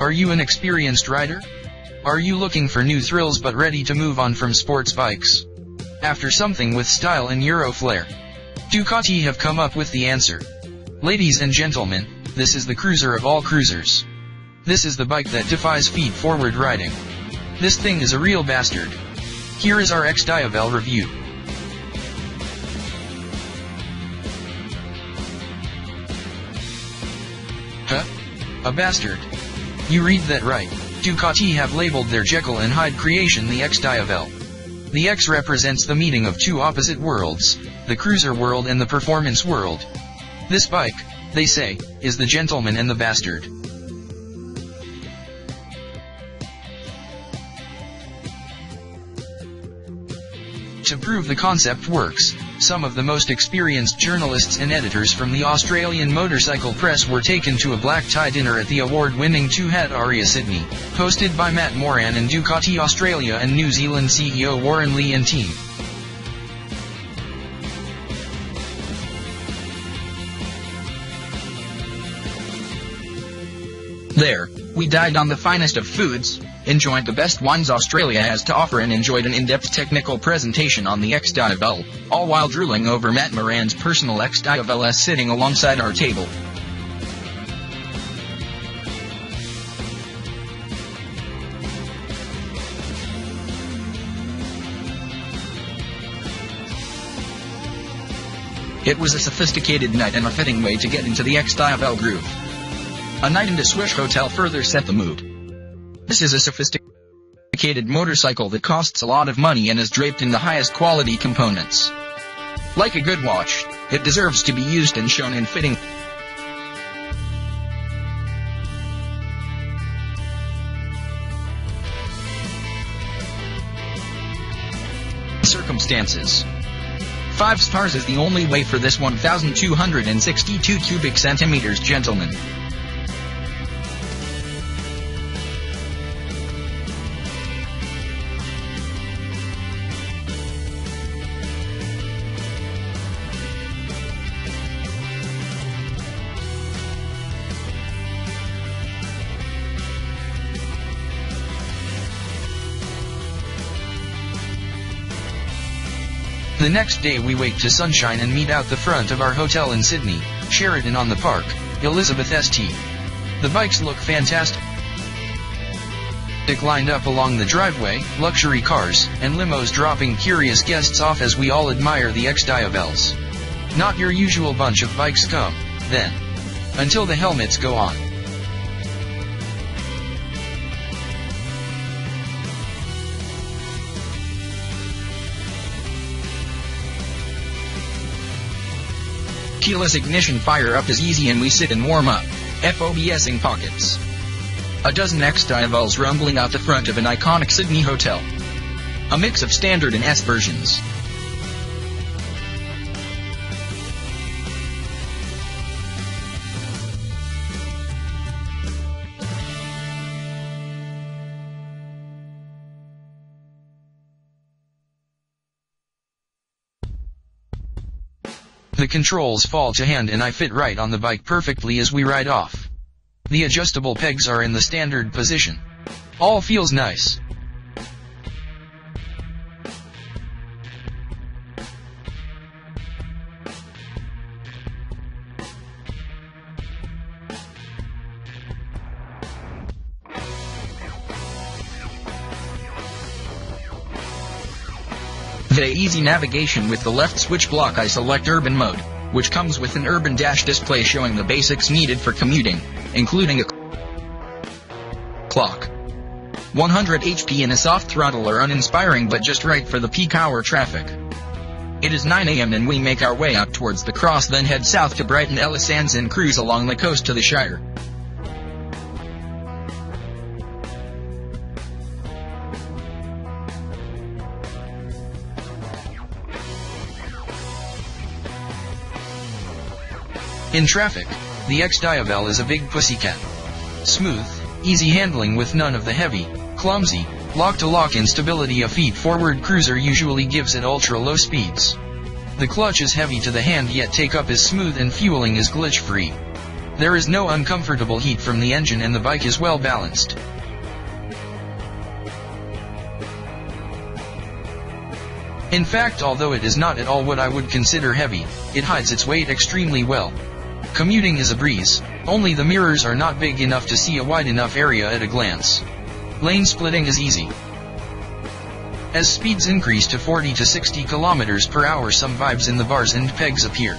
Are you an experienced rider? Are you looking for new thrills but ready to move on from sports bikes? After something with style and Euro flair, Ducati have come up with the answer. Ladies and gentlemen, this is the cruiser of all cruisers. This is the bike that defies feet-forward riding. This thing is a real bastard. Here is our XDiavel review. Huh? A bastard? You read that right. Ducati have labeled their Jekyll and Hyde creation the XDiavel. The X represents the meeting of two opposite worlds, the cruiser world and the performance world. This bike, they say, is the gentleman and the bastard. To prove the concept works, some of the most experienced journalists and editors from the Australian motorcycle press were taken to a black-tie dinner at the award-winning two-hat Aria Sydney, hosted by Matt Moran and Ducati Australia and New Zealand CEO Warren Lee and team. There, we dined on the finest of foods, enjoyed the best wines Australia has to offer and enjoyed an in-depth technical presentation on the XDiavel, all while drooling over Matt Moran's personal XDiavel as sitting alongside our table. It was a sophisticated night and a fitting way to get into the XDiavel groove. A night in the Swish Hotel further set the mood. This is a sophisticated motorcycle that costs a lot of money and is draped in the highest quality components. Like a good watch, it deserves to be used and shown in fitting circumstances. 5 stars is the only way for this 1,262 cubic centimeters gentleman. The next day we wake to sunshine and meet out the front of our hotel in Sydney, Sheraton on the Park, Elizabeth St. The bikes look fantastic. Lined up along the driveway, luxury cars, and limos dropping curious guests off as we all admire the XDiavels. Not your usual bunch of bikes come, then. Until the helmets go on. Keyless ignition fire up is easy and we sit and warm up, FOBSing pockets. A dozen XDiavels rumbling out the front of an iconic Sydney hotel. A mix of standard and S versions. The controls fall to hand and I fit right on the bike perfectly as we ride off. The adjustable pegs are in the standard position. All feels nice. The easy navigation with the left switch block. I select urban mode, which comes with an urban dash display showing the basics needed for commuting, including a clock. 100 HP and a soft throttle are uninspiring but just right for the peak hour traffic. It is 9 AM and we make our way out towards the cross, then head south to Brighton Ellis Sands and cruise along the coast to the Shire. In traffic, the XDiavel is a big pussycat. Smooth, easy handling with none of the heavy, clumsy, lock-to-lock instability a feet-forward cruiser usually gives at ultra-low speeds. The clutch is heavy to the hand yet take-up is smooth and fueling is glitch-free. There is no uncomfortable heat from the engine and the bike is well balanced. In fact, although it is not at all what I would consider heavy, it hides its weight extremely well. Commuting is a breeze, only the mirrors are not big enough to see a wide enough area at a glance. Lane splitting is easy. As speeds increase to 40 to 60 km per hour, some vibes in the bars and pegs appear.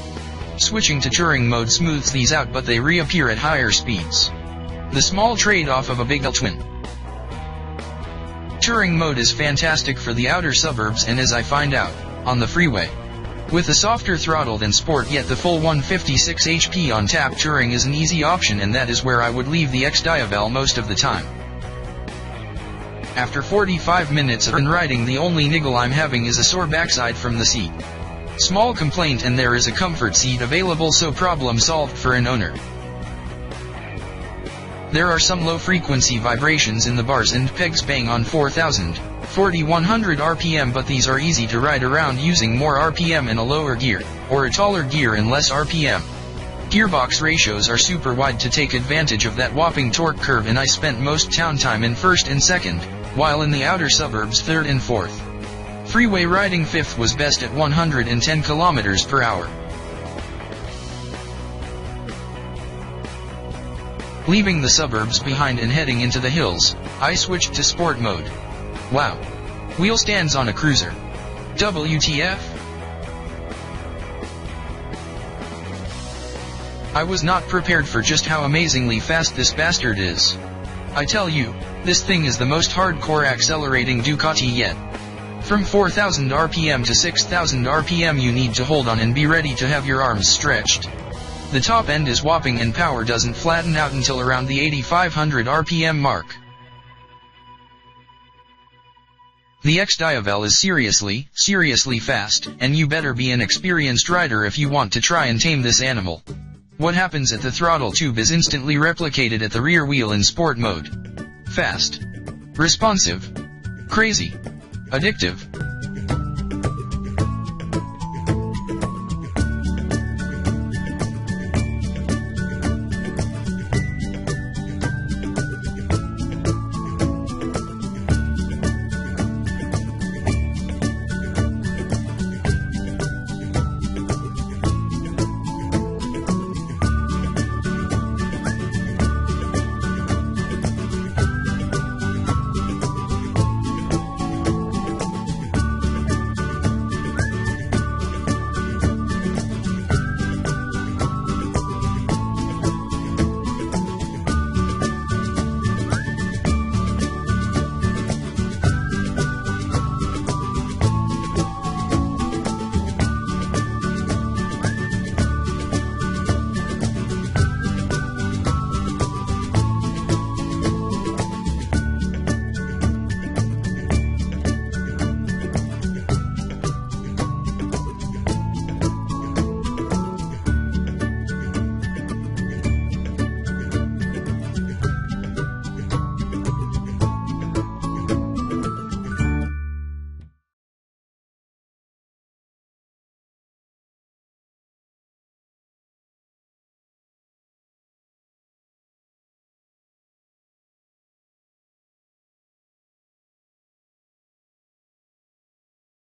Switching to touring mode smooths these out, but they reappear at higher speeds. The small trade-off of a big L-twin. Touring mode is fantastic for the outer suburbs and, as I find out, on the freeway. With a softer throttle than Sport, yet the full 156 HP on tap, touring is an easy option, and that is where I would leave the XDiavel most of the time. After 45 minutes of riding, the only niggle I'm having is a sore backside from the seat. Small complaint, and there is a comfort seat available, so problem solved for an owner. There are some low-frequency vibrations in the bars and pegs, bang on 4000, 4100 RPM, but these are easy to ride around using more RPM in a lower gear, or a taller gear and less RPM. Gearbox ratios are super wide to take advantage of that whopping torque curve, and I spent most town time in first and second, while in the outer suburbs third and fourth. Freeway riding fifth was best at 110 km per hour. Leaving the suburbs behind and heading into the hills, I switched to sport mode. Wow. Wheel stands on a cruiser. WTF? I was not prepared for just how amazingly fast this bastard is. I tell you, this thing is the most hardcore accelerating Ducati yet. From 4000 RPM to 6000 RPM you need to hold on and be ready to have your arms stretched. The top end is whopping and power doesn't flatten out until around the 8500 RPM mark. The XDiavel is seriously fast, and you better be an experienced rider if you want to try and tame this animal. What happens at the throttle tube is instantly replicated at the rear wheel in sport mode. Fast. Responsive. Crazy. Addictive.